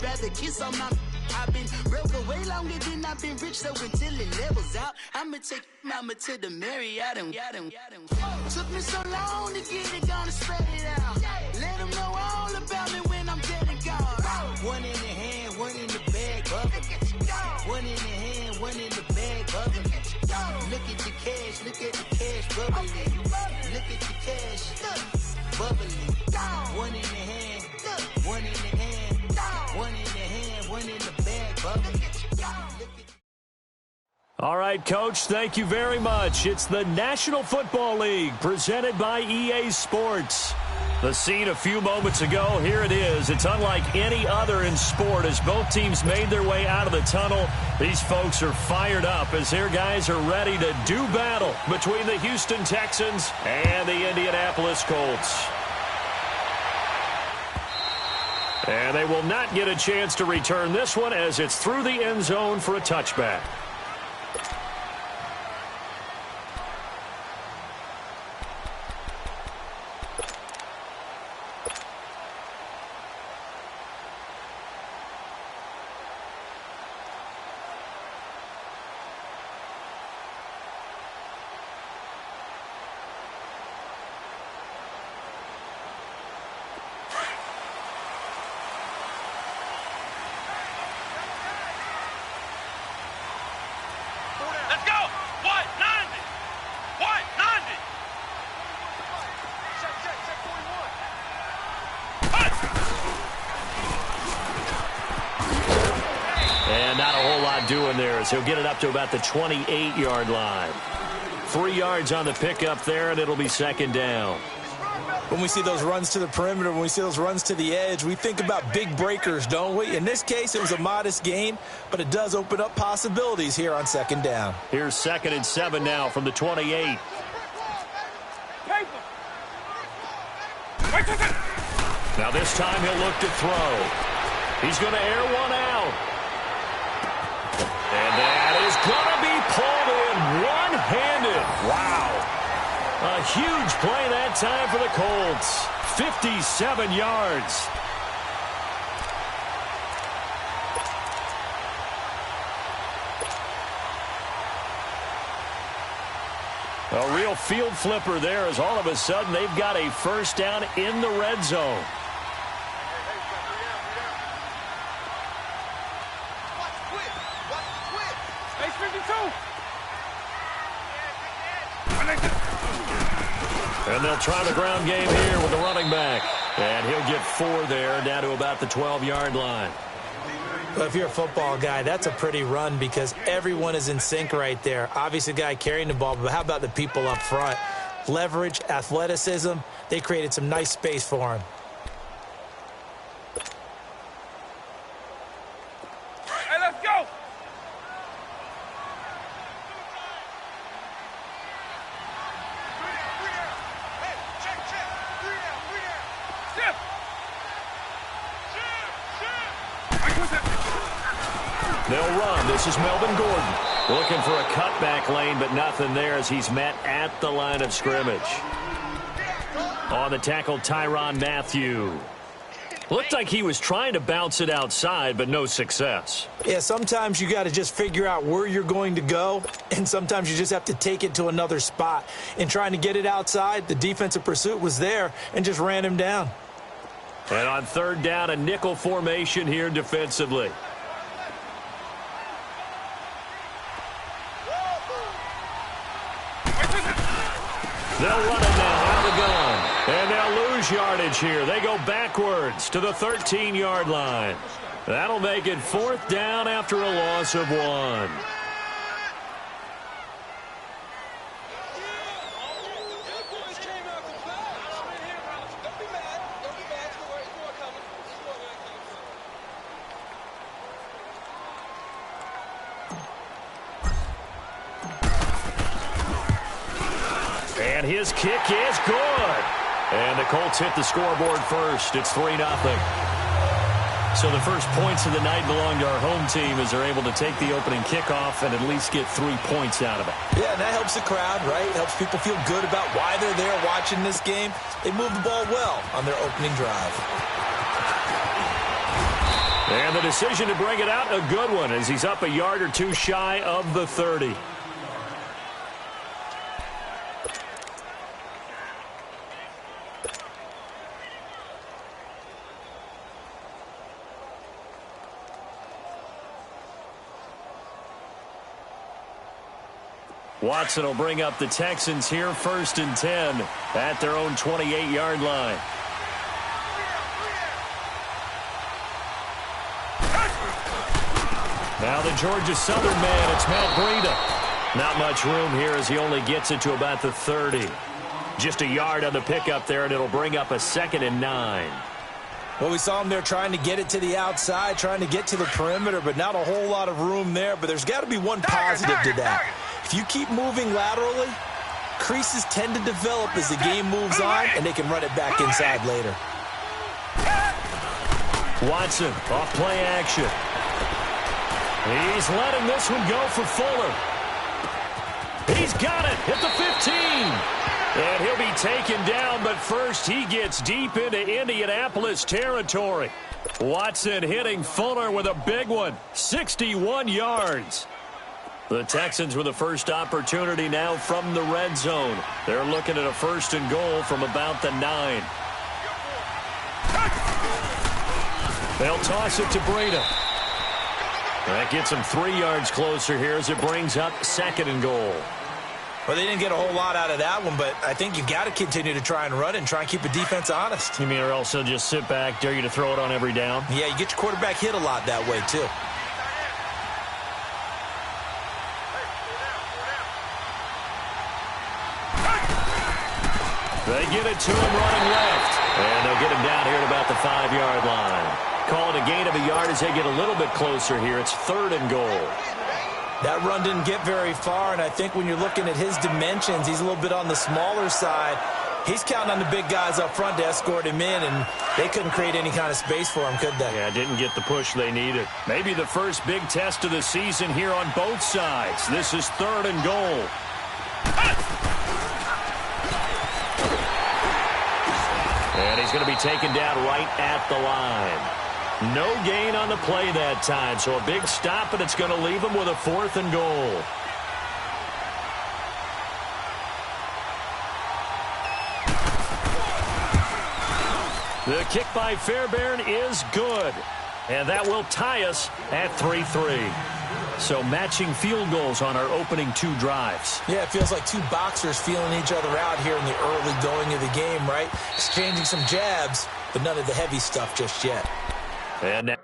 I'd rather kiss on my. I've been broke way longer than I've been rich, so until it levels out, I'ma take mama to the Marriott and took me so long to get it, gonna spread it out. Let them know all about me when I'm dead and gone. One in the hand, one in the bag, bubbling. One in the hand, one in the bag, bubbling. Look at the cash, bubbling. Look at the cash, bubbling. One in the hand, one in the hand, one in the hand, one in the bag, bubbling. All right, Coach, thank you very much. It's the National Football League presented by EA Sports. The scene a few moments ago, here it is. It's unlike any other in sport as both teams made their way out of the tunnel. These folks are fired up as their guys are ready to do battle between the Houston Texans and the Indianapolis Colts. And they will not get a chance to return this one as it's through the end zone for a touchback. Doing there is he'll get it up to about the 28-yard line. 3 yards on the pickup there, and it'll be second down. When we see those runs to the perimeter, when we see those runs to the edge, we think about big breakers, don't we? In this case, it was a modest gain, but it does open up possibilities here on second down. Here's 2nd and 7 now from the 28. Now this time he'll look to throw. He's going to air one out. And that is going to be pulled in one-handed. Wow. A huge play that time for the Colts. 57 yards. A real field flipper there as all of a sudden they've got a first down in the red zone. And they'll try the ground game here with the running back. And he'll get 4 there, down to about the 12-yard line. Well, if you're a football guy, that's a pretty run because everyone is in sync right there. Obviously, the guy carrying the ball, but how about the people up front? Leverage, athleticism, they created some nice space for him. Hey, let's go! They'll run. This is Melvin Gordon. Looking for a cutback lane, but nothing there as he's met at the line of scrimmage. On the tackle, Tyrann Mathieu. Looked like he was trying to bounce it outside, but no success. Yeah, sometimes you got to just figure out where you're going to go, and sometimes you just have to take it to another spot. In trying to get it outside, the defensive pursuit was there and just ran him down. And on 3rd down, a nickel formation here defensively. They'll run it now out of the gun. And they'll lose yardage here. They go backwards to the 13-yard line. That'll make it 4th down after a loss of 1. And his kick is good. And the Colts hit the scoreboard first. It's 3-0. So the first points of the night belong to our home team as they're able to take the opening kickoff and at least get 3 points out of it. Yeah, and that helps the crowd, right? It helps people feel good about why they're there watching this game. They move the ball well on their opening drive. And And the decision to bring it out, a good one, as he's up a yard or two shy of the 30. Watson will bring up the Texans here 1st and 10 at their own 28-yard line. Now the Georgia Southern man, it's Matt Breida. Not much room here as he only gets it to about the 30. Just a yard on the pickup there, and it'll bring up a 2nd and 9. Well, we saw him there trying to get it to the outside, trying to get to the perimeter, but not a whole lot of room there. But there's got to be one positive to that. If you keep moving laterally, creases tend to develop as the game moves on, and they can run it back inside later. Watson, off play action. He's letting this one go for Fuller. He's got it at the 15. And he'll be taken down, but first he gets deep into Indianapolis territory. Watson hitting Fuller with a big one, 61 yards. The Texans with the first opportunity now from the red zone. They're looking at a 1st and goal from about the 9. They'll toss it to Breida. That gets him 3 yards closer here as it brings up 2nd and goal. Well, they didn't get a whole lot out of that one, but I think you've got to continue to try and run and try and keep the defense honest. You mean or also just sit back, dare you to throw it on every down? Yeah, you get your quarterback hit a lot that way, too. They get it to him running left. And they'll get him down here at about the 5-yard line. Call it a gain of a yard as they get a little bit closer here. It's 3rd and goal. That run didn't get very far, and I think when you're looking at his dimensions, he's a little bit on the smaller side. He's counting on the big guys up front to escort him in, and they couldn't create any kind of space for him, could they? Yeah, didn't get the push they needed. Maybe the first big test of the season here on both sides. This is 3rd and goal. And he's going to be taken down right at the line. No gain on the play that time, so a big stop, and it's going to leave him with a 4th and goal. The kick by Fairbairn is good, and that will tie us at 3-3. So matching field goals on our opening 2 drives. Yeah, it feels like 2 boxers feeling each other out here in the early going of the game, right? Exchanging some jabs, but none of the heavy stuff just yet. And now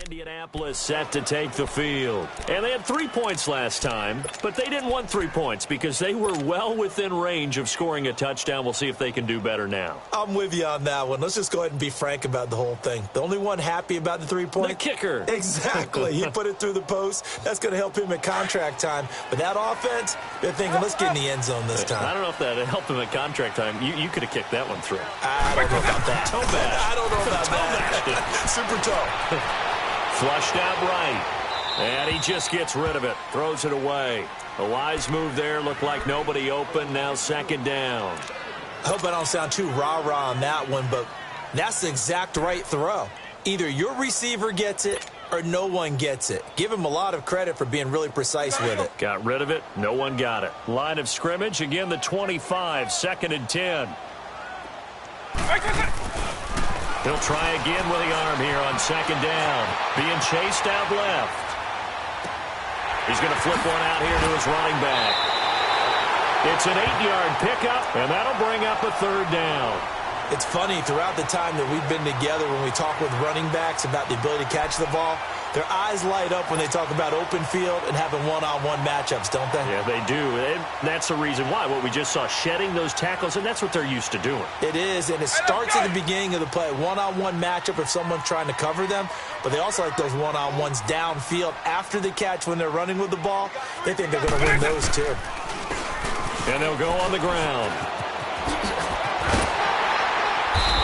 Indianapolis set to take the field. And they had 3 points last time, but they didn't want 3 points because they were well within range of scoring a touchdown. We'll see if they can do better now. I'm with you on that one. Let's just go ahead and be frank about the whole thing. The only one happy about the 3 points? The kicker. Exactly. He put it through the post. That's going to help him at contract time. But that offense, they're thinking, let's get in the end zone this time. I don't know if that helped him at contract time. You could have kicked that one through. I don't know about that. Toe bash. I don't know about that. Super toe. Flushed out right. And he just gets rid of it. Throws it away. A wise move there. Looked like nobody open. Now 2nd down. I hope I don't sound too rah-rah on that one, but that's the exact right throw. Either your receiver gets it or no one gets it. Give him a lot of credit for being really precise with it. Got rid of it. No one got it. Line of scrimmage. Again, the 25. 2nd and 10. He'll try again with the arm here on 2nd down. Being chased out left. He's going to flip one out here to his running back. It's an 8-yard pickup, and that'll bring up a 3rd down. It's funny, throughout the time that we've been together when we talk with running backs about the ability to catch the ball, Their eyes light up when they talk about open field and having one-on-one matchups, don't they? Yeah, they do. And that's the reason why. What we just saw, shedding those tackles, and that's what they're used to doing. It is, and it starts at the beginning of the play. One-on-one matchup if someone's trying to cover them, but they also like those one-on-ones downfield after the catch when they're running with the ball. They think they're going to win those too. And they'll go on the ground.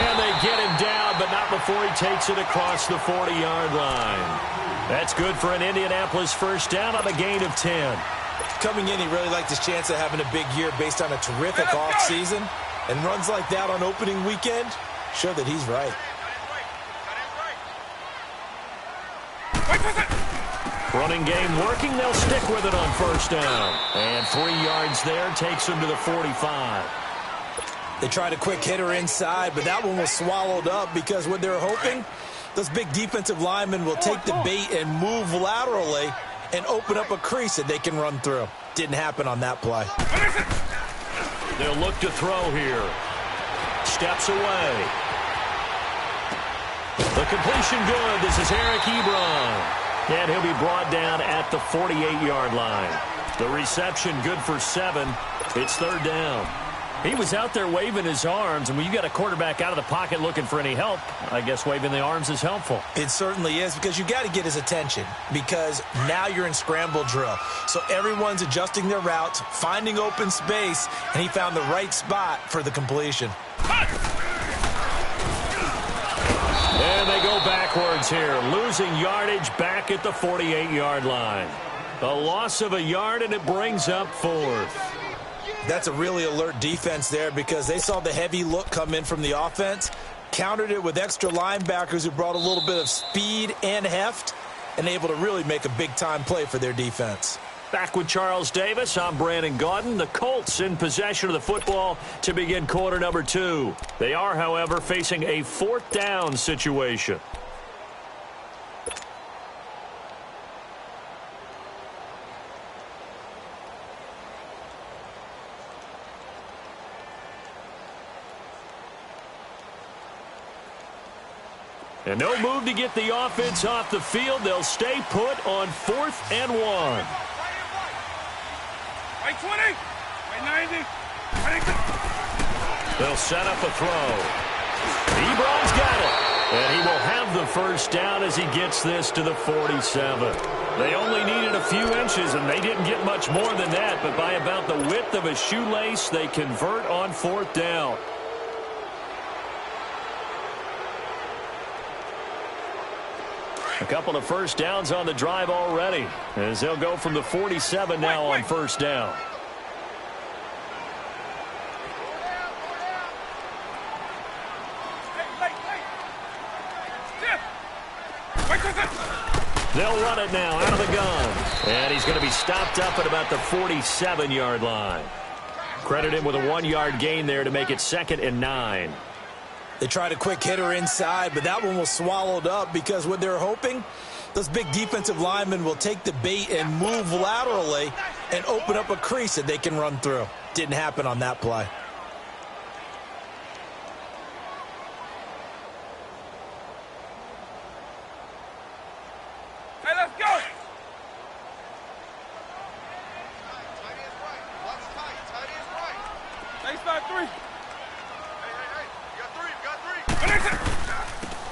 And they get him down, but not before he takes it across the 40-yard line. That's good for an Indianapolis first down on a gain of 10. Coming in, he really liked his chance of having a big year based on a terrific offseason. And runs like that on opening weekend show that he's right. Running game working. They'll stick with it on first down. And 3 yards there takes him to the 45. They tried a quick hitter inside, but that one was swallowed up because what they're hoping, those big defensive linemen will take the bait and move laterally and open up a crease that they can run through. Didn't happen on that play. They'll look to throw here. Steps away. The completion good. This is Eric Ebron. And he'll be brought down at the 48-yard line. The reception good for 7. It's third down. He was out there waving his arms, and when you got a quarterback out of the pocket looking for any help, I guess waving the arms is helpful. It certainly is, because you got to get his attention, because now you're in scramble drill. So everyone's adjusting their routes, finding open space, and he found the right spot for the completion. And they go backwards here, losing yardage back at the 48-yard line. A loss of a yard, and it brings up 4th. That's a really alert defense there because they saw the heavy look come in from the offense, countered it with extra linebackers who brought a little bit of speed and heft, and able to really make a big-time play for their defense. Back with Charles Davis, I'm Brandon Gaudin. The Colts in possession of the football to begin quarter number 2. They are, however, facing a 4th down situation. And no move to get the offense off the field. They'll stay put on 4th and 1. Right 20, right 90, right. They'll set up a throw. Ebron's got it. And he will have the first down as he gets this to the 47. They only needed a few inches, and they didn't get much more than that. But by about the width of a shoelace, they convert on 4th down. A couple of first downs on the drive already, as they'll go from the 47 now on first down. They'll run it now out of the gun. And he's going to be stopped up at about the 47-yard line. Credit him with a 1-yard gain there to make it 2nd and 9. They tried a quick hitter inside, but that one was swallowed up because what they're hoping, those big defensive linemen will take the bait and move laterally and open up a crease that they can run through. Didn't happen on that play. Hey, let's go! Hey, start 3.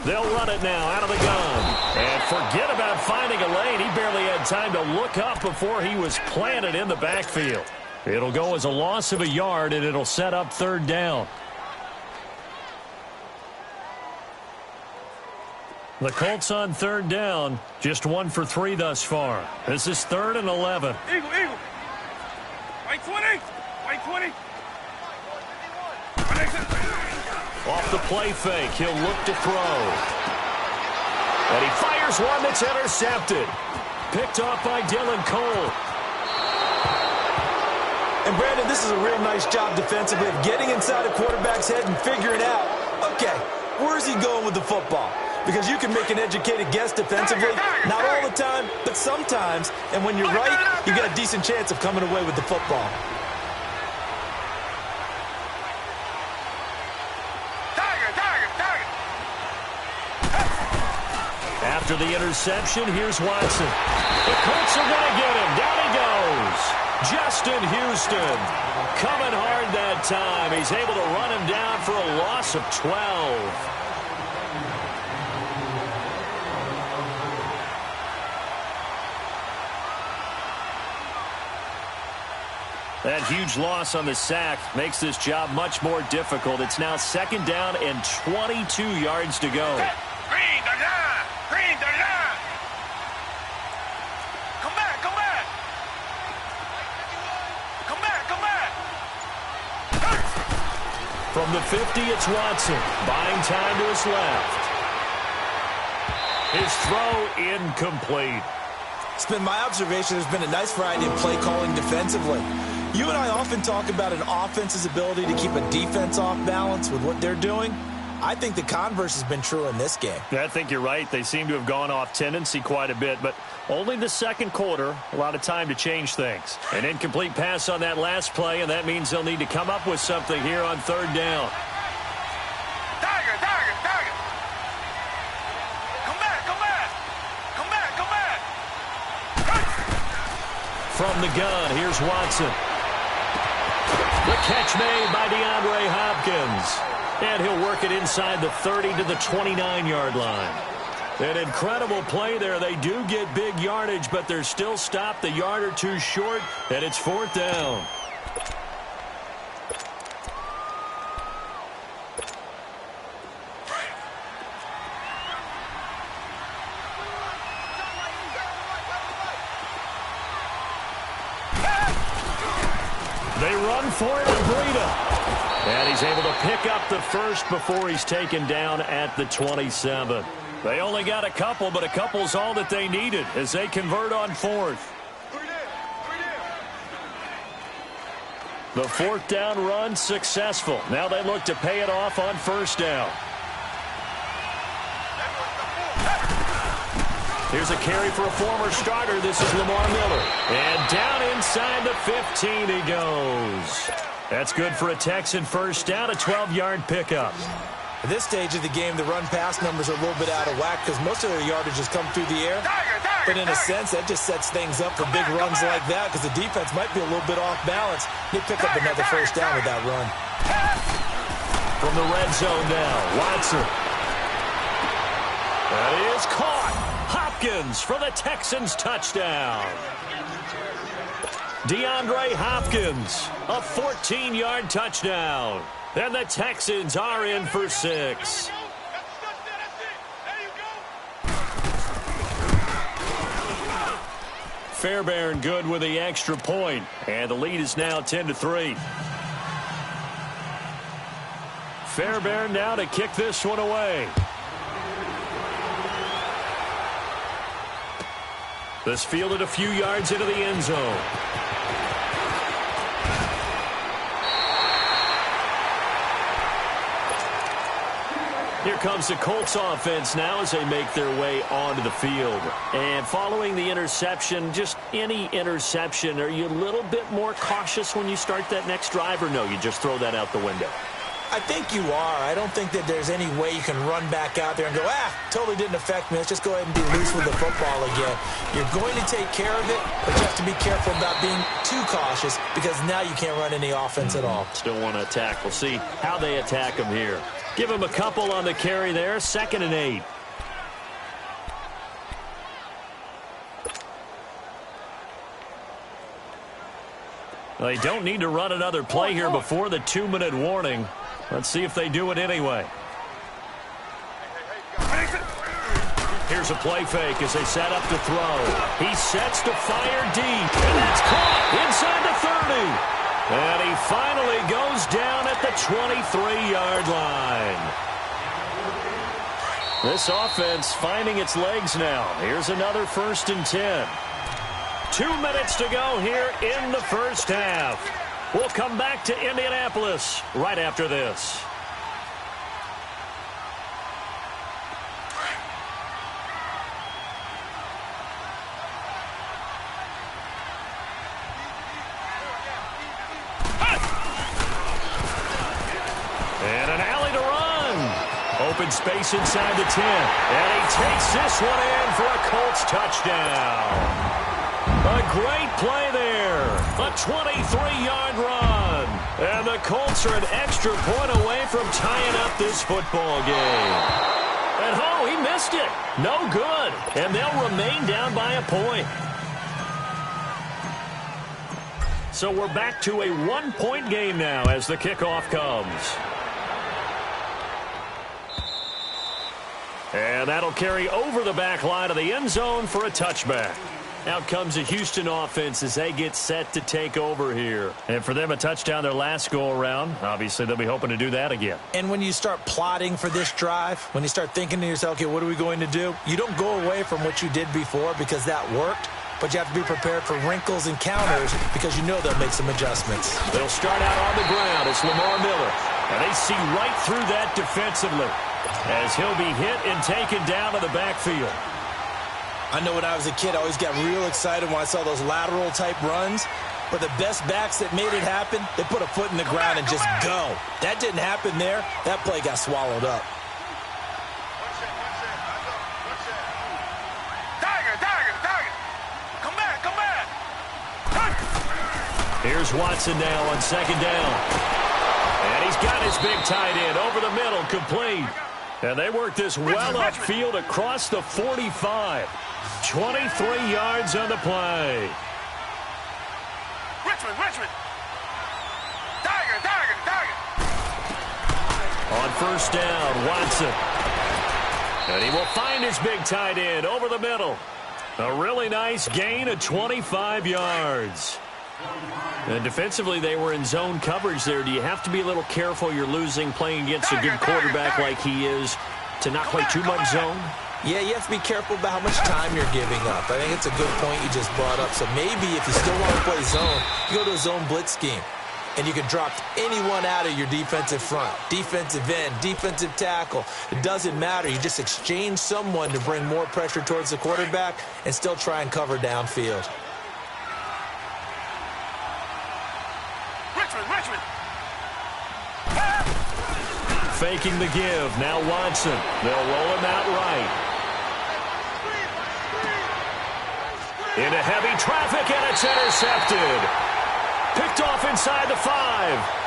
They'll run it now out of the gun. And forget about finding a lane. He barely had time to look up before he was planted in the backfield. It'll go as a loss of a yard, and it'll set up 3rd down. The Colts on 3rd down, just 1 for 3 thus far. This is 3rd and 11. Eagle. Right 20, right 20. Off the play fake, he'll look to throw. And he fires one that's intercepted. Picked off by Dylan Cole. And Brandon, this is a real nice job defensively of getting inside a quarterback's head and figuring out, okay, where's he going with the football? Because you can make an educated guess defensively, not all the time, but sometimes. And when you're right, you got a decent chance of coming away with the football. After the interception, here's Watson. The Colts are going to get him. Down he goes. Justin Houston coming hard that time. He's able to run him down for a loss of 12. That huge loss on the sack makes this job much more difficult. It's now 2nd down and 22 yards to go. Green the line! Green the line! Come back! Come back! Come back! Come back! From the 50, it's Watson. Buying time to his left. His throw incomplete. It's been my observation there's been a nice variety of play calling defensively. You and I often talk about an offense's ability to keep a defense off balance with what they're doing. I think the converse has been true in this game. I think you're right. They seem to have gone off tendency quite a bit, but only the 2nd quarter, a lot of time to change things. An incomplete pass on that last play, and that means they'll need to come up with something here on 3rd down. Tiger! Tiger! Tiger! Come back! Come back! Come back! Come back! From the gun, here's Watson. The catch made by DeAndre Hopkins. And he'll work it inside the 30 to the 29-yard line. An incredible play there. They do get big yardage, but they're still stopped a yard or two short, and it's 4th down. They run for it to Breida. And he's able to pick up the first before he's taken down at the 27. They only got a couple, but a couple's all that they needed as they convert on 4th. The 4th down run successful. Now they look to pay it off on 1st down. Here's a carry for a former starter. This is Lamar Miller. And down inside the 15 he goes. That's good for a Texan 1st down, a 12-yard pickup. At this stage of the game, the run-pass numbers are a little bit out of whack because most of their yardage has come through the air. But in a sense, that just sets things up for big runs like that because the defense might be a little bit off balance. They pick up another 1st down with that run. From the red zone now, Watson. That is caught. Hopkins for the Texans touchdown. DeAndre Hopkins, a 14-yard touchdown. And the Texans are in for 6. Fairbairn good with the extra point. And the lead is now 10-3. Fairbairn now to kick this one away. This fielded a few yards into the end zone. Here comes the Colts offense now as they make their way onto the field. And following the interception, just any interception, are you a little bit more cautious when you start that next drive, or no, you just throw that out the window? I think you are. I don't think that there's any way you can run back out there and go, totally didn't affect me. Let's just go ahead and be loose with the football again. You're going to take care of it, but you have to be careful about being too cautious because now you can't run any offense at all. Still want to attack. We'll see how they attack them here. Give him a couple on the carry there. 2nd and 8. They don't need to run another play here before the 2-minute warning. Let's see if they do it anyway. Here's a play fake as they set up to throw. He sets to fire deep, and that's caught inside the 30. And he finally goes down at the 23-yard line. This offense finding its legs now. Here's another 1st and 10. 2 minutes to go here in the 1st half. We'll come back to Indianapolis right after this. And an alley to run. Open Finds space inside the 10. And he takes this one in for a Colts touchdown. A great play there. A 23-yard run. And the Colts are an extra point away from tying up this football game. And oh, he missed it. No good. And they'll remain down by a point. So we're back to a one-point game now as the kickoff comes. And that'll carry over the back line of the end zone for a touchback. Out comes the Houston offense as they get set to take over here. And for them, a touchdown their last go-around. Obviously, they'll be hoping to do that again. And when you start plotting for this drive, when you start thinking to yourself, okay, what are we going to do? You don't go away from what you did before because that worked. But you have to be prepared for wrinkles and counters because you know they'll make some adjustments. They'll start out on the ground. It's Lamar Miller. And they see right through that defensively as he'll be hit and taken down to the backfield. I know when I was a kid, I always got real excited when I saw those lateral-type runs. But the best backs that made it happen, they put a foot in the ground and just go. That didn't happen there. That play got swallowed up. Here's Watson now on second down. And he's got his big tight end over the middle, complete. And they work this well upfield across the 45. 23 yards on the play. Richmond. Tiger. On first down, Watson. And he will find his big tight end over the middle. A really nice gain of 25 yards. And defensively, they were in zone coverage there. Do you have to be a little careful you're losing playing against a good quarterback like he is to not play too much zone? Yeah, you have to be careful about how much time you're giving up. I think it's a good point you just brought up. So maybe if you still want to play zone, you go to a zone blitz scheme. And you can drop anyone out of your defensive front, defensive end, defensive tackle. It doesn't matter. You just exchange someone to bring more pressure towards the quarterback and still try and cover downfield. Richmond. Faking the give. Now Watson. They'll roll him out right. Into heavy traffic, and it's intercepted. Picked off inside the 5.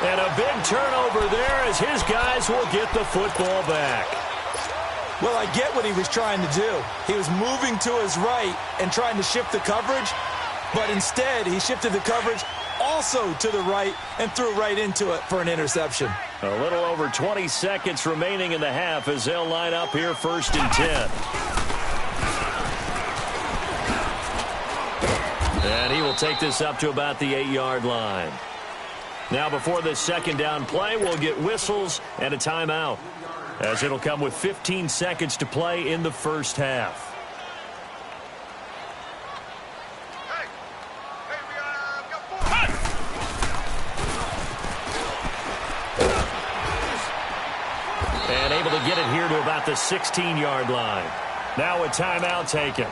And a big turnover there as his guys will get the football back. Well, I get what he was trying to do. He was moving to his right and trying to shift the coverage, but instead he shifted the coverage also to the right and threw right into it for an interception. A little over 20 seconds remaining in the half as they'll line up here first and 10. And he will take this up to about the 8-yard line. Now before this second down play, we'll get whistles and a timeout, as it'll come with 15 seconds to play in the first half. And able to get it here to about the 16-yard line. Now a timeout taken.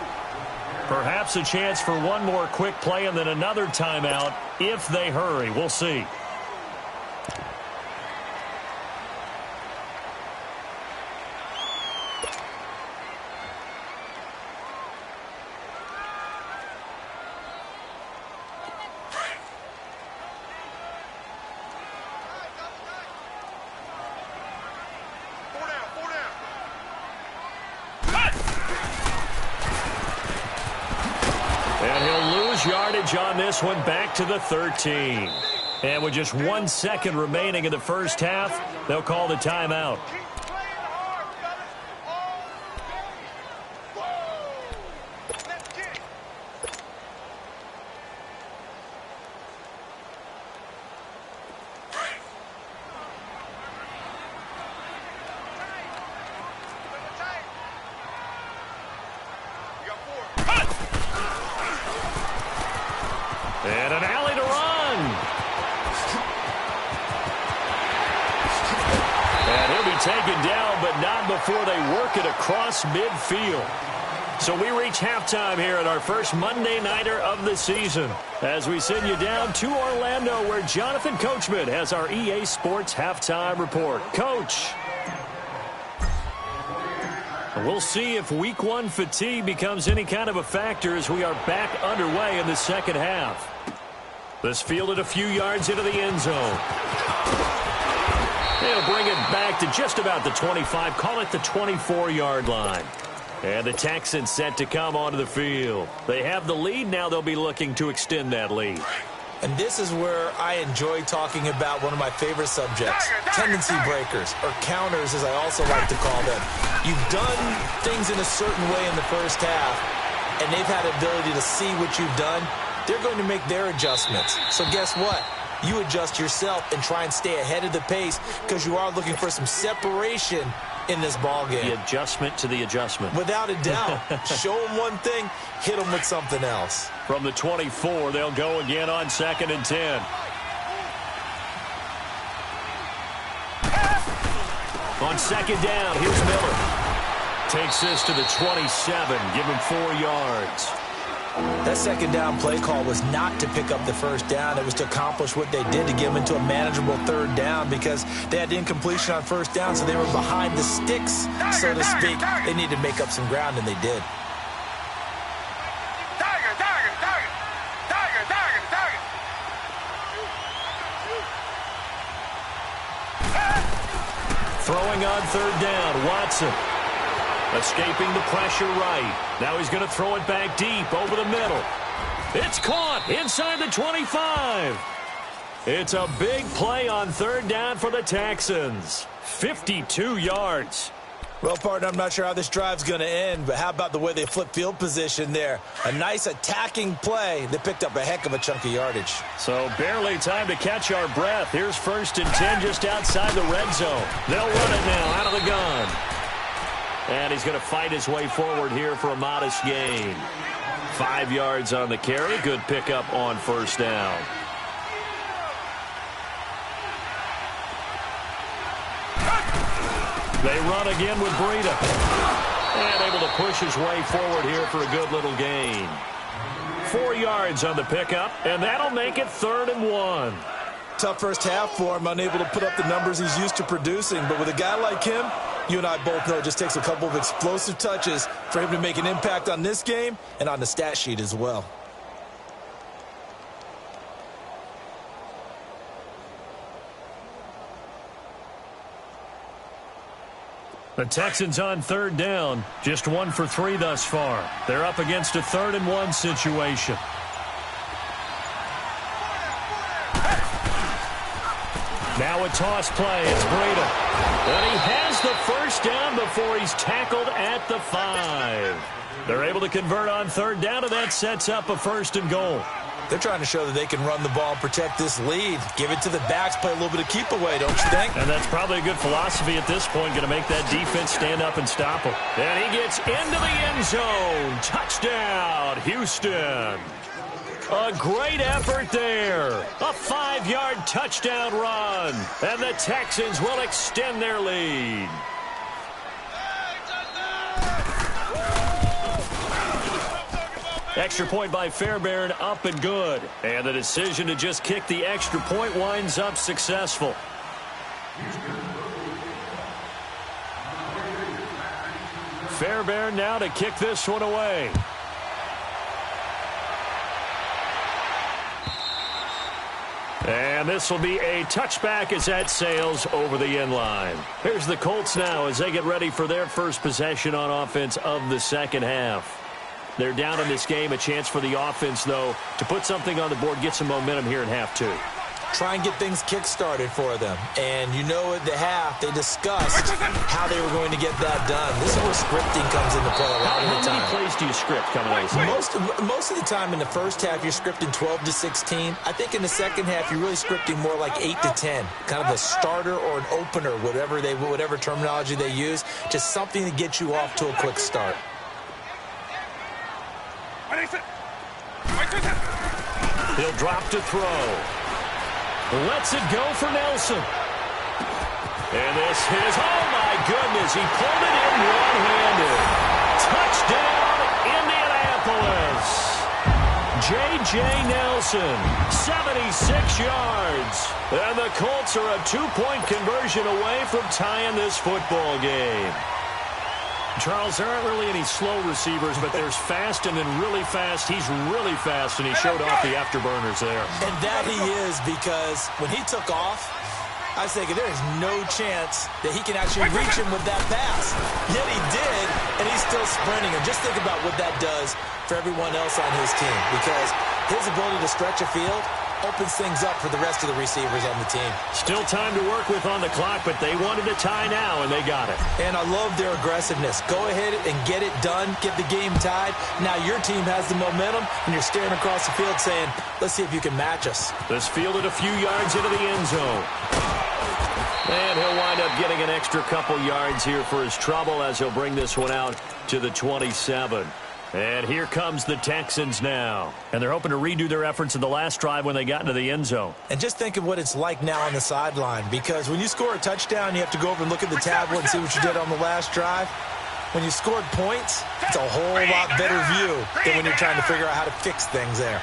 Perhaps a chance for one more quick play and then another timeout if they hurry. We'll see. Yardage on this one, back to the 13. And with just 1 second remaining in the first half, they'll call the timeout. And an alley to run. And he'll be taken down, but not before they work it across midfield. So we reach halftime here at our first Monday Nighter of the season, as we send you down to Orlando, where Jonathan Coachman has our EA Sports Halftime Report. Coach. We'll see if week one fatigue becomes any kind of a factor as we are back underway in the second half. This fielded a few yards into the end zone. They'll bring it back to just about the 25, call it the 24-yard line. And the Texans set to come onto the field. They have the lead. Now they'll be looking to extend that lead. And this is where I enjoy talking about one of my favorite subjects, tendency breakers, or counters as I also like to call them. You've done things in a certain way in the first half, and they've had the ability to see what you've done. They're going to make their adjustments. So guess what? You adjust yourself and try and stay ahead of the pace because you are looking for some separation in this ball game. The adjustment to the adjustment. Without a doubt. Show them one thing, hit them with something else. From the 24, they'll go again on 2nd and 10. On 2nd down, here's Miller. Takes this to the 27, give him 4 yards. That 2nd down play call was not to pick up the 1st down. It was to accomplish what they did, to get them into a manageable 3rd down because they had incompletion on 1st down, so they were behind the sticks, so to speak. They needed to make up some ground, and they did. Throwing on 3rd down, Watson. Escaping the pressure right. Now he's going to throw it back deep over the middle. It's caught inside the 25. It's a big play on 3rd down for the Texans. 52 yards. Well, partner, I'm not sure how this drive's going to end, but how about the way they flip field position there? A nice attacking play. They picked up a heck of a chunk of yardage. So barely time to catch our breath. Here's 1st and 10 just outside the red zone. They'll run it now out of the gun. And he's going to fight his way forward here for a modest gain. 5 yards on the carry. Good pickup on 1st down. They run again with Breida. And able to push his way forward here for a good little gain. 4 yards on the pickup, and that'll make it 3rd and 1. Tough first half for him, unable to put up the numbers he's used to producing. But with a guy like him, you and I both know it just takes a couple of explosive touches for him to make an impact on this game and on the stat sheet as well. The Texans on 3rd down, just 1 for 3 thus far. They're up against a 3rd and 1 situation. Now a toss play. It's Breida. And he has the 1st down before he's tackled at the 5. They're able to convert on 3rd down, and that sets up a 1st and goal. They're trying to show that they can run the ball and protect this lead. Give it to the backs, play a little bit of keep away, don't you think? And that's probably a good philosophy at this point, going to make that defense stand up and stop him. And he gets into the end zone. Touchdown, Houston. A great effort there. A 5-yard touchdown run. And the Texans will extend their lead. Extra point by Fairbairn, up and good. And the decision to just kick the extra point winds up successful. Fairbairn now to kick this one away. And this will be a touchback as that sails over the end line. Here's the Colts now as they get ready for their first possession on offense of the second half. They're down in this game. A chance for the offense, though, to put something on the board, get some momentum here in half 2. Try and get things kick-started for them. And you know at the half, they discussed how they were going to get that done. This is where scripting comes into play a lot of the time. How many plays do you script coming out of this? Most of the time in the first half, you're scripting 12 to 16. I think in the second half, you're really scripting more like 8 to 10. Kind of a starter or an opener, whatever terminology they use. Just something to get you off to a quick start. He'll drop to throw. Lets it go for Nelson. And this is, oh my goodness, he pulled it in one-handed. Touchdown, Indianapolis. J.J. Nelson, 76 yards. And the Colts are a 2-point conversion away from tying this football game. Charles, there aren't really any slow receivers, but there's fast and then really fast. He's really fast, and he showed off the afterburners there. And that he is, because when he took off, I was thinking there is no chance that he can actually reach him with that pass. Yet he did, and he's still sprinting. And just think about what that does for everyone else on his team, because his ability to stretch a field opens things up for the rest of the receivers on the team. Still time to work with on the clock, but they wanted a tie now, and they got it. And I love their aggressiveness. Go ahead and get it done, get the game tied. Now your team has the momentum, and you're staring across the field saying, let's see if you can match us. This fielded a few yards into the end zone. And he'll wind up getting an extra couple yards here for his trouble as he'll bring this one out to the 27. And here comes the Texans now. And they're hoping to redo their efforts in the last drive when they got into the end zone. And just think of what it's like now on the sideline, because when you score a touchdown, you have to go over and look at the tablet and see what you did on the last drive. When you scored points, it's a whole lot better view than when you're trying to figure out how to fix things there.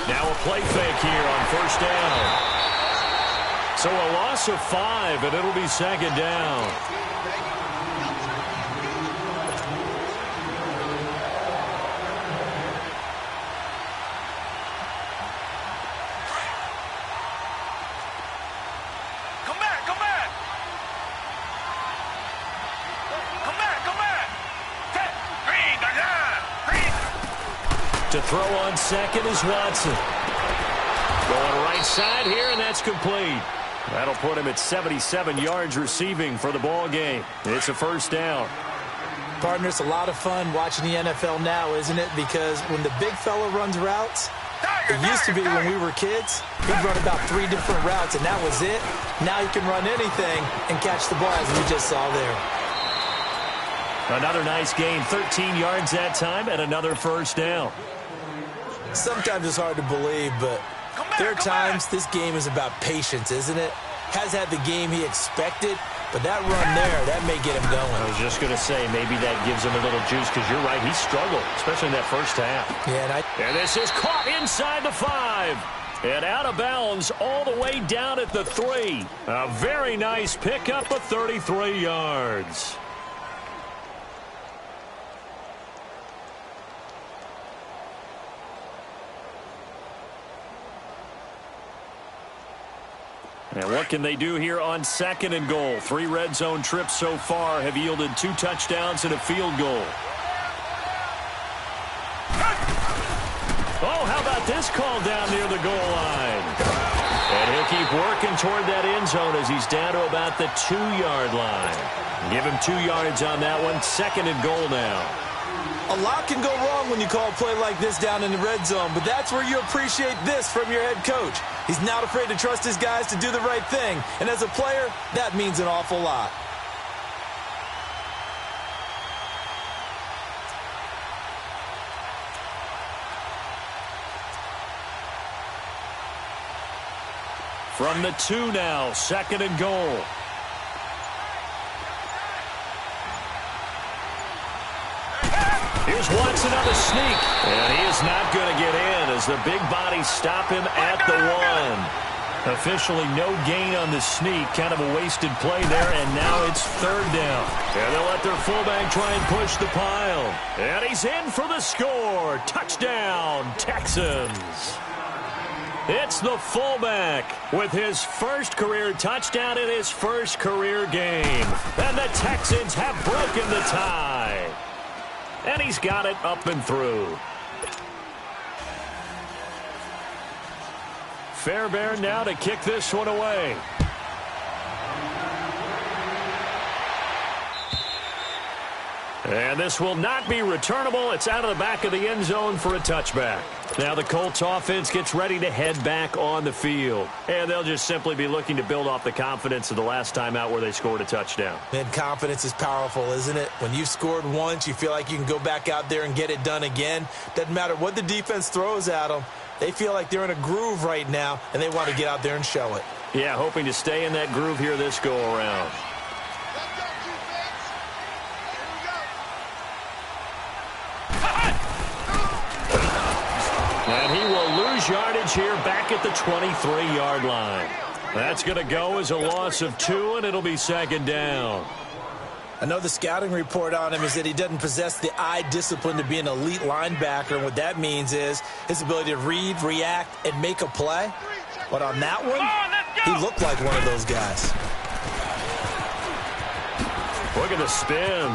Now a play fake here on first down. So a loss of 5, and it'll be second down. To throw on second is Watson. Going right side here, and that's complete. That'll put him at 77 yards receiving for the ball game. It's a first down. Partner, it's a lot of fun watching the NFL now, isn't it? Because when the big fella runs routes, it used to be when we were kids, he'd run about 3 different routes, and that was it. Now he can run anything and catch the ball, as we just saw there. Another nice gain, 13 yards that time, and another first down. Sometimes it's hard to believe, but there are times this game is about patience, isn't it? Has had the game he expected, but that run there, that may get him going. I was just going to say, maybe that gives him a little juice, because you're right, he struggled, especially in that first half. Yeah, and this is caught inside the 5. And out of bounds all the way down at the 3. A very nice pickup of 33 yards. And what can they do here on second and goal? 3 red zone trips so far have yielded 2 touchdowns and a field goal. Oh, how about this call down near the goal line? And he'll keep working toward that end zone as he's down to about the 2-yard line. Give him 2 yards on that one. Second and goal now. A lot can go wrong when you call a play like this down in the red zone, but that's where you appreciate this from your head coach. He's not afraid to trust his guys to do the right thing, and as a player, that means an awful lot. From the 2 now, second and goal. Here's Watson on the sneak. And he is not going to get in as the big bodies stop him at the 1. Officially no gain on the sneak. Kind of a wasted play there, and now it's third down. And they'll let their fullback try and push the pile. And he's in for the score. Touchdown, Texans. It's the fullback with his first career touchdown in his first career game. And the Texans have broken the tie. And he's got it up and through. Fairbairn now to kick this one away. And this will not be returnable. It's out of the back of the end zone for a touchback. Now the Colts offense gets ready to head back on the field. And they'll just simply be looking to build off the confidence of the last time out where they scored a touchdown. And confidence is powerful, isn't it? When you've scored once, you feel like you can go back out there and get it done again. Doesn't matter what the defense throws at them. They feel like they're in a groove right now, and they want to get out there and show it. Yeah, hoping to stay in that groove here this go-around. And he will lose yardage here back at the 23-yard line. That's going to go as a loss of 2, and it'll be second down. I know the scouting report on him is that he doesn't possess the eye discipline to be an elite linebacker, and what that means is his ability to read, react, and make a play. But on that one, he looked like one of those guys. Look at the spin.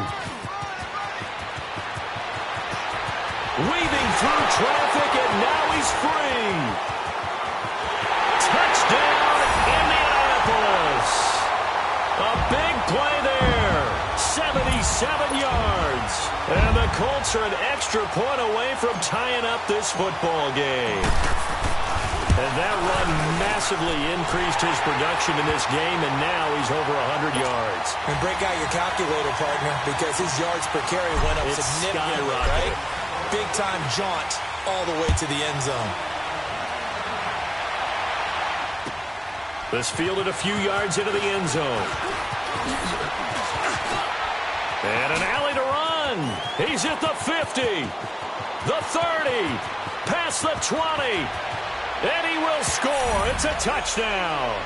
Weaving through traffic, and now he's free. Touchdown, Indianapolis. A big play there. 77 yards. And the Colts are an extra point away from tying up this football game. And that run massively increased his production in this game, and now he's over 100 yards. And break out your calculator, partner, because his yards per carry went up significantly, right? Big-time jaunt all the way to the end zone. This fielded a few yards into the end zone. And an alley to run. He's at the 50, the 30, past the 20. And he will score. It's a touchdown.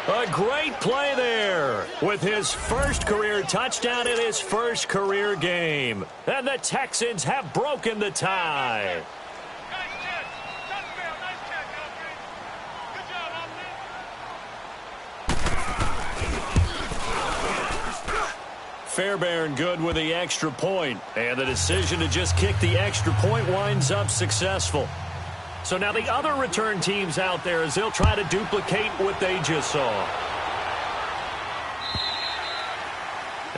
A great play there with his first career touchdown in his first career game. And the Texans have broken the tie. Fairbairn good with the extra point. And the decision to just kick the extra point winds up successful. So now the other return teams out there as they'll try to duplicate what they just saw.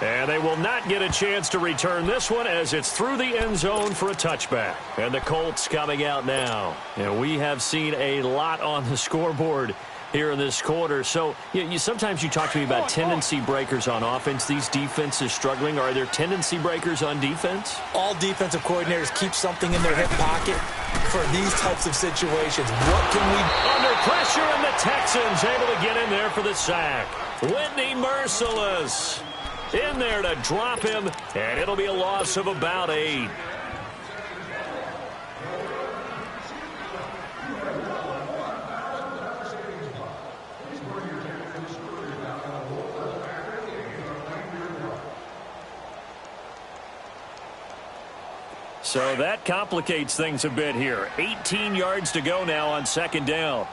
And they will not get a chance to return this one as it's through the end zone for a touchback. And the Colts coming out now. And we have seen a lot on the scoreboard here in this quarter. So sometimes you talk to me about tendency breakers on offense. These defenses struggling. Are there tendency breakers on defense? All defensive coordinators keep something in their hip pocket for these types of situations. What can we... Under pressure, and the Texans able to get in there for the sack. Whitney merciless. In there to drop him, and it'll be a loss of about 8. So that complicates things a bit here. 18 yards to go now on second down.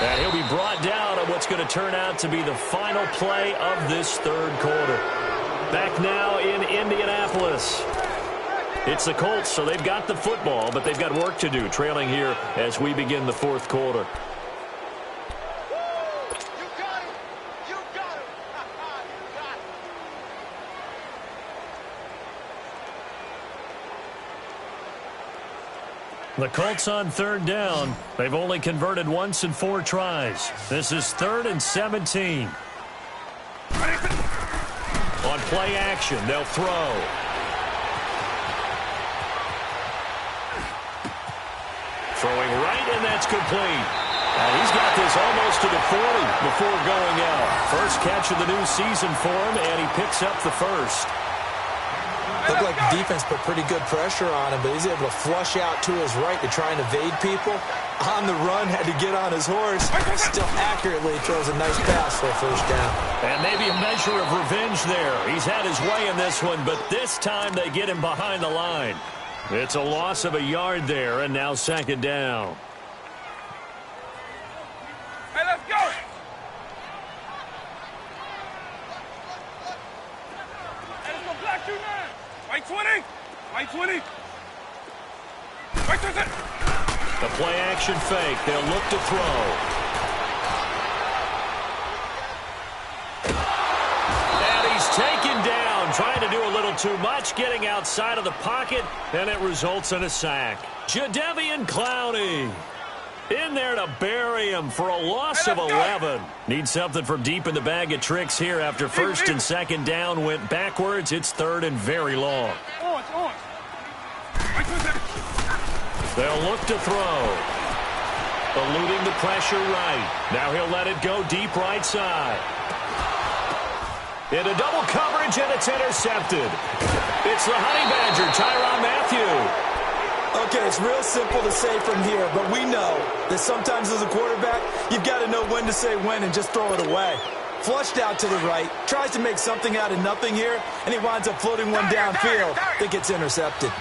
And he'll be brought down on what's going to turn out to be the final play of this third quarter. Back now in Indianapolis. It's the Colts, so they've got the football, but they've got work to do, trailing here as we begin the fourth quarter. The Colts on third down. They've only converted once in 4 tries. This is 3rd and 17. On play action, they'll throw. Throwing right, and that's complete. And he's got this almost to the 40 before going out. First catch of the new season for him, and he picks up the first. Looked like the defense put pretty good pressure on him, but he's able to flush out to his right to try and evade people. On the run, had to get on his horse. Still accurately throws a nice pass for a first down. And maybe a measure of revenge there. He's had his way in this one, but this time they get him behind the line. It's a loss of a yard there, and now second down. Hey, let's go! Hey, let's go black 2-9. White 20. White 20. White 20. The play action fake. They'll look to throw. And he's taken down, trying to do a little too much, getting outside of the pocket, and it results in a sack. Jadeveon Clowney in there to bury him for a loss of 11. Need something from deep in the bag of tricks here after first and second down went backwards. It's third and very long. They'll look to throw. Eluding the pressure right. Now he'll let it go deep right side. Into double coverage, and it's intercepted. It's the Honey Badger, Tyrann Mathieu. Okay, it's real simple to say from here, but we know that sometimes as a quarterback, you've got to know when to say when and just throw it away. Flushed out to the right, tries to make something out of nothing here, and he winds up floating one downfield that gets intercepted.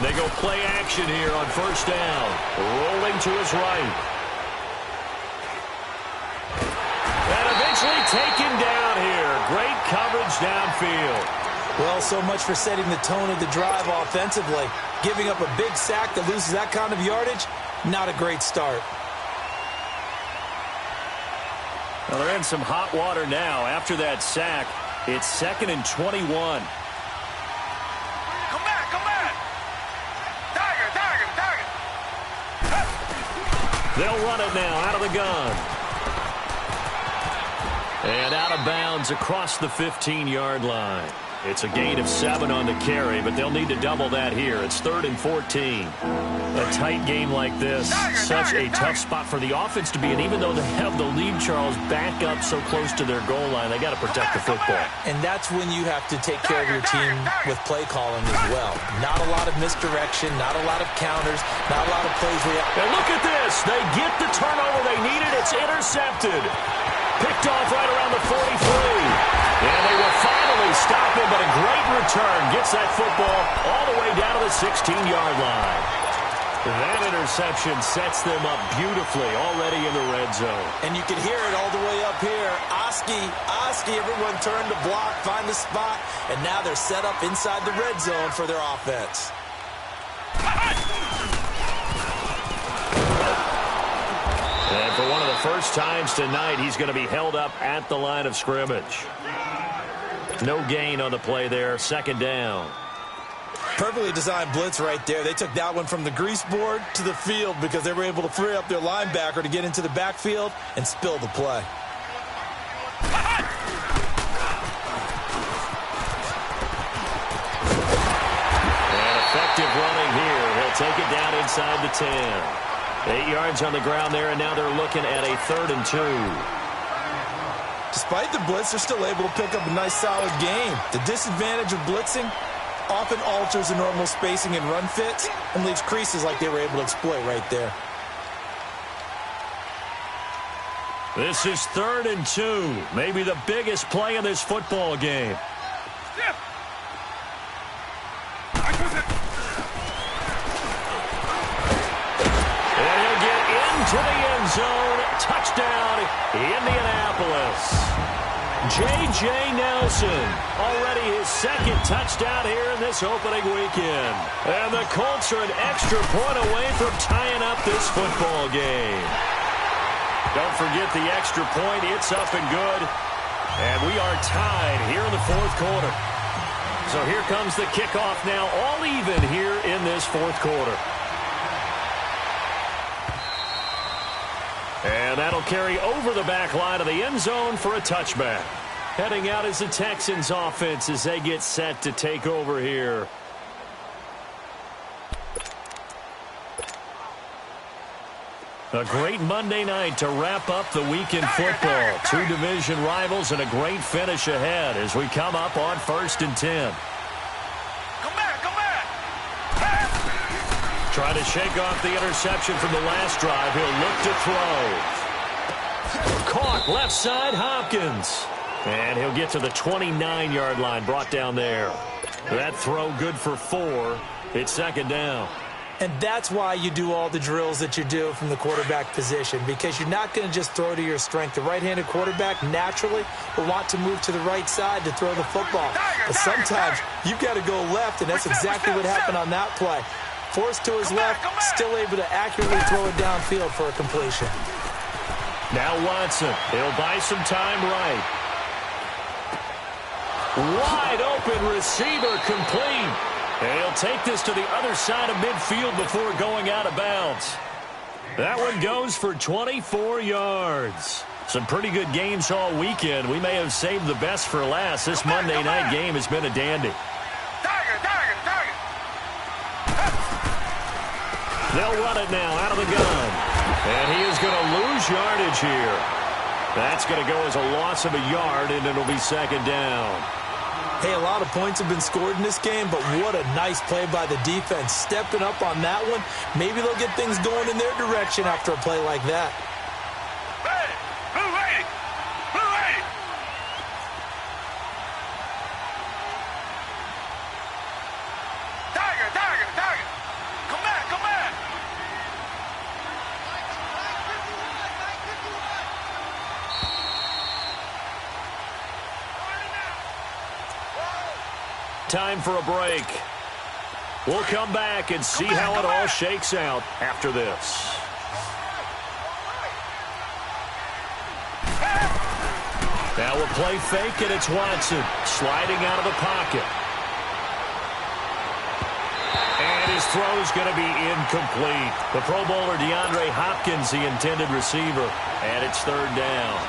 They go play action here on first down. Rolling to his right. And eventually taken down here. Great coverage downfield. Well, so much for setting the tone of the drive offensively. Giving up a big sack that loses that kind of yardage, not a great start. Well, they're in some hot water now. After that sack, it's 2nd and 21. Come back. Target. They'll run it now out of the gun. And out of bounds across the 15-yard line. It's a gain of 7 on the carry, but they'll need to double that here. It's 3rd and 14. A tight game like this, such a tough spot for the offense to be in. Even though they have the lead, Charles, back up so close to their goal line, they got to protect the football. And that's when you have to take care of your team with play calling as well. Not a lot of misdirection, not a lot of counters, not a lot of plays where you... And look at this. They get the turnover they needed. It's intercepted. Picked off right around the 43. And they will finally stop him, but a great return gets that football all the way down to the 16-yard line. That interception sets them up beautifully already in the red zone. And you can hear it all the way up here. Oski, everyone turned to block, find the spot, and now they're set up inside the red zone for their offense. And for one of the first times tonight, he's going to be held up at the line of scrimmage. No gain on the play there. 2nd down. Perfectly designed blitz right there. They took that one from the grease board to the field because they were able to free up their linebacker to get into the backfield and spill the play. And effective running here. He'll take it down inside the 10. 8 yards on the ground there, and now they're looking at a 3rd and 2. Despite the blitz, they're still able to pick up a nice, solid gain. The disadvantage of blitzing often alters the normal spacing and run fits and leaves creases like they were able to exploit right there. This is 3rd and 2. Maybe the biggest play in this football game. To the end zone. Touchdown, Indianapolis. J.J. Nelson, already his 2nd touchdown here in this opening weekend. And the Colts are an extra point away from tying up this football game. Don't forget the extra point. It's up and good. And we are tied here in the 4th quarter. So here comes the kickoff now, all even here in this 4th quarter. And that'll carry over the back line of the end zone for a touchback. Heading out is the Texans offense as they get set to take over here. A great Monday night to wrap up the weekend football. 2 division rivals and a great finish ahead as we come up on 1st and 10. Trying to shake off the interception from the last drive. He'll look to throw. Caught left side, Hopkins. And he'll get to the 29-yard line, brought down there. That throw good for 4. It's 2nd down. And that's why you do all the drills that you do from the quarterback position, because you're not going to just throw to your strength. The right-handed quarterback naturally will want to move to the right side to throw the football. But sometimes you've got to go left, and that's exactly what happened on that play. Forced to his left, still able to accurately throw it downfield for a completion. Now Watson, he'll buy some time right. Wide open receiver complete. And he'll take this to the other side of midfield before going out of bounds. That one goes for 24 yards. Some pretty good games all weekend. We may have saved the best for last. This Monday night game has been a dandy. They'll run it now out of the gun. And he is going to lose yardage here. That's going to go as a loss of a yard, and it'll be second down. Hey, a lot of points have been scored in this game, but what a nice play by the defense. Stepping up on that one, maybe they'll get things going in their direction after a play like that. Time for a break. We'll come back and see how it all shakes out after this. Now a play fake, and it's Watson sliding out of the pocket. And his throw's going to be incomplete. The Pro Bowler DeAndre Hopkins, the intended receiver, and it's third down.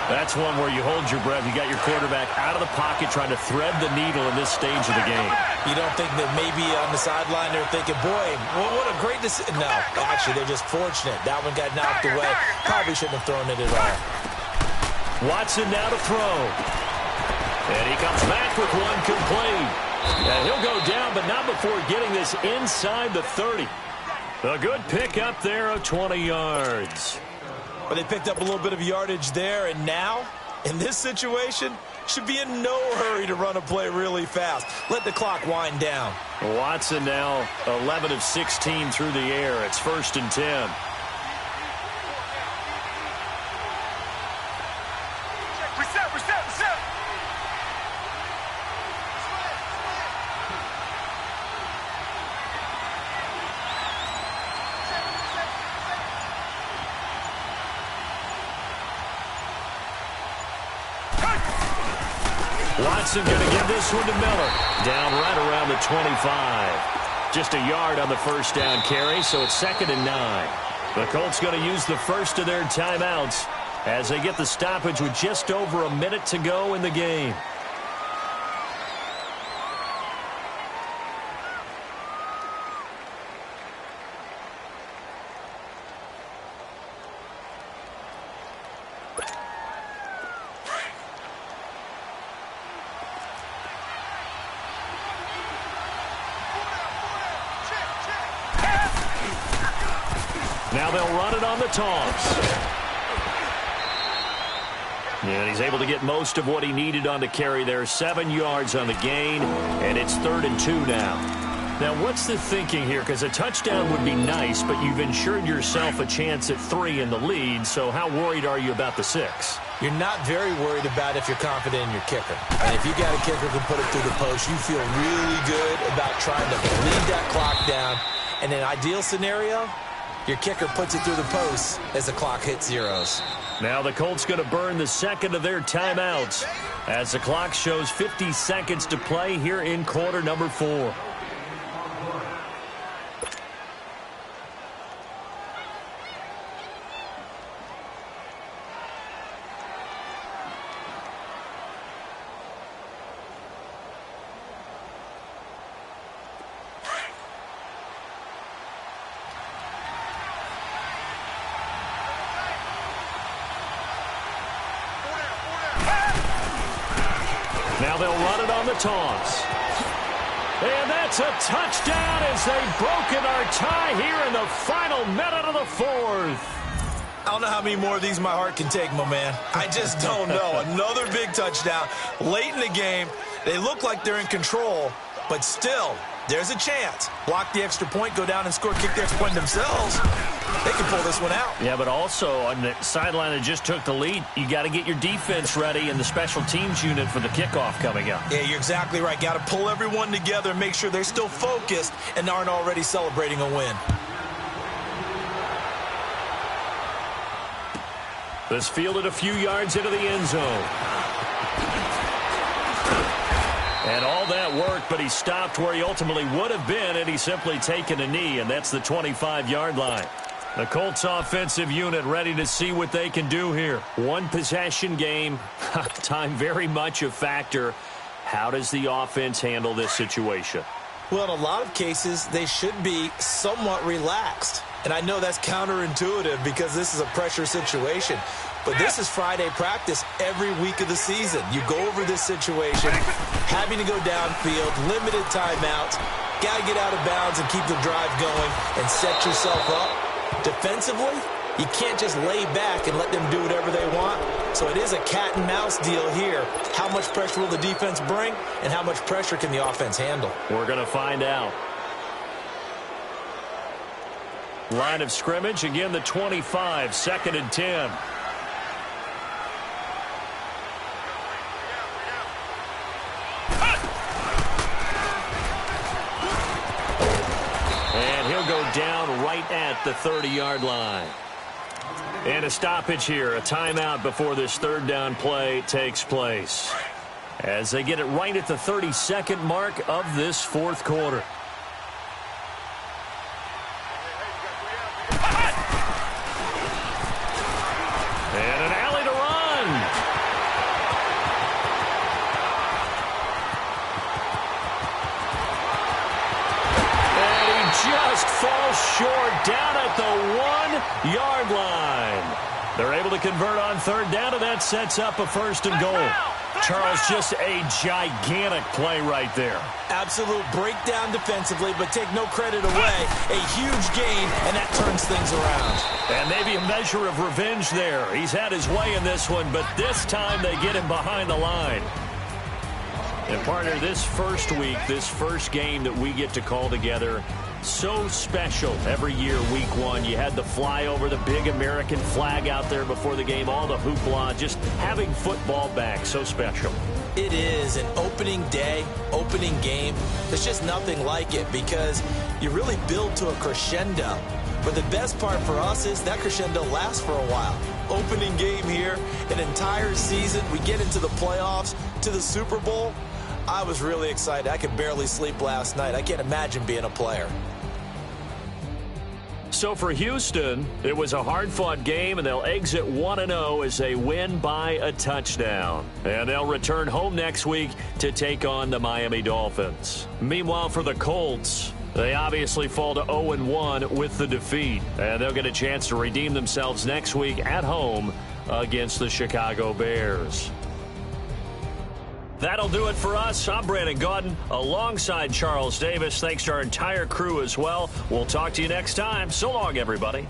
That's one where you hold your breath. You got your quarterback out of the pocket trying to thread the needle in this stage of the game. You don't think that maybe on the sideline they're thinking, boy, what a great decision. No, actually, they're just fortunate. That one got knocked away. Probably shouldn't have thrown it at all. Watson now to throw. And he comes back with one complete. And he'll go down, but not before getting this inside the 30. A good pick up there of 20 yards. But they picked up a little bit of yardage there, and now, in this situation, should be in no hurry to run a play really fast. Let the clock wind down. Watson now 11 of 16 through the air. It's 1st and 10. Reset. Watson going to give this one to Miller. Down right around the 25. Just a yard on the first down carry, so it's 2nd and 9. The Colts going to use the first of their timeouts as they get the stoppage with just over a minute to go in the game. Now they'll run it on the toss. And he's able to get most of what he needed on the carry there. 7 yards on the gain, and it's 3rd and 2 now. Now, what's the thinking here? Because a touchdown would be nice, but you've ensured yourself a chance at 3 in the lead, so how worried are you about the 6? You're not very worried about if you're confident in your kicker. And if you got a kicker who can put it through the post, you feel really good about trying to bleed that clock down. In an ideal scenario, your kicker puts it through the post as the clock hits zeros. Now the Colts going to burn the second of their timeouts as the clock shows 50 seconds to play here in quarter number 4. Now they'll run it on the toss. And that's a touchdown as they've broken our tie here in the final minute of the 4th. I don't know how many more of these my heart can take, my man. I just don't know. Another big touchdown late in the game. They look like they're in control, but still, there's a chance. Block the extra point, go down and score, kick the extra point themselves. They can pull this one out. Yeah, but also on the sideline that just took the lead, you got to get your defense ready and the special teams unit for the kickoff coming up. Yeah, you're exactly right. Got to pull everyone together and make sure they're still focused and aren't already celebrating a win. This fielded a few yards into the end zone. And all that work, but he stopped where he ultimately would have been, and he's simply taken a knee, and that's the 25-yard line. The Colts offensive unit ready to see what they can do here. One possession game, time very much a factor. How does the offense handle this situation? Well, in a lot of cases, they should be somewhat relaxed. And I know that's counterintuitive because this is a pressure situation. But this is Friday practice every week of the season. You go over this situation, having to go downfield, limited timeouts, got to get out of bounds and keep the drive going and set yourself up. Defensively, you can't just lay back and let them do whatever they want. So it is a cat and mouse deal here. How much pressure will the defense bring and how much pressure can the offense handle? We're going to find out. Line of scrimmage, again the 25, 2nd and 10. And he'll go down right at the 30-yard line. And a stoppage here, a timeout before this 3rd down play takes place. As they get it right at the 32nd mark of this 4th quarter. And an alley to run. And he just falls short down at the 1-yard line. They're able to convert on 3rd down, and that sets up a 1st and goal. Charles, just a gigantic play right there. Absolute breakdown defensively, but take no credit away. A huge gain, and that turns things around. And maybe a measure of revenge there. He's had his way in this one, but this time they get him behind the line. And, partner, this first week, this first game that we get to call together, so special every year, week 1. You had the flyover, the big American flag out there before the game, all the hoopla, just having football back, so special. It is an opening day, opening game. There's just nothing like it because you really build to a crescendo. But the best part for us is that crescendo lasts for a while. Opening game here, an entire season. We get into the playoffs, to the Super Bowl. I was really excited. I could barely sleep last night. I can't imagine being a player. So for Houston, it was a hard-fought game, and they'll exit 1-0 as they win by a touchdown. And they'll return home next week to take on the Miami Dolphins. Meanwhile, for the Colts, they obviously fall to 0-1 with the defeat. And they'll get a chance to redeem themselves next week at home against the Chicago Bears. That'll do it for us. I'm Brandon Gaudin alongside Charles Davis. Thanks to our entire crew as well. We'll talk to you next time. So long, everybody.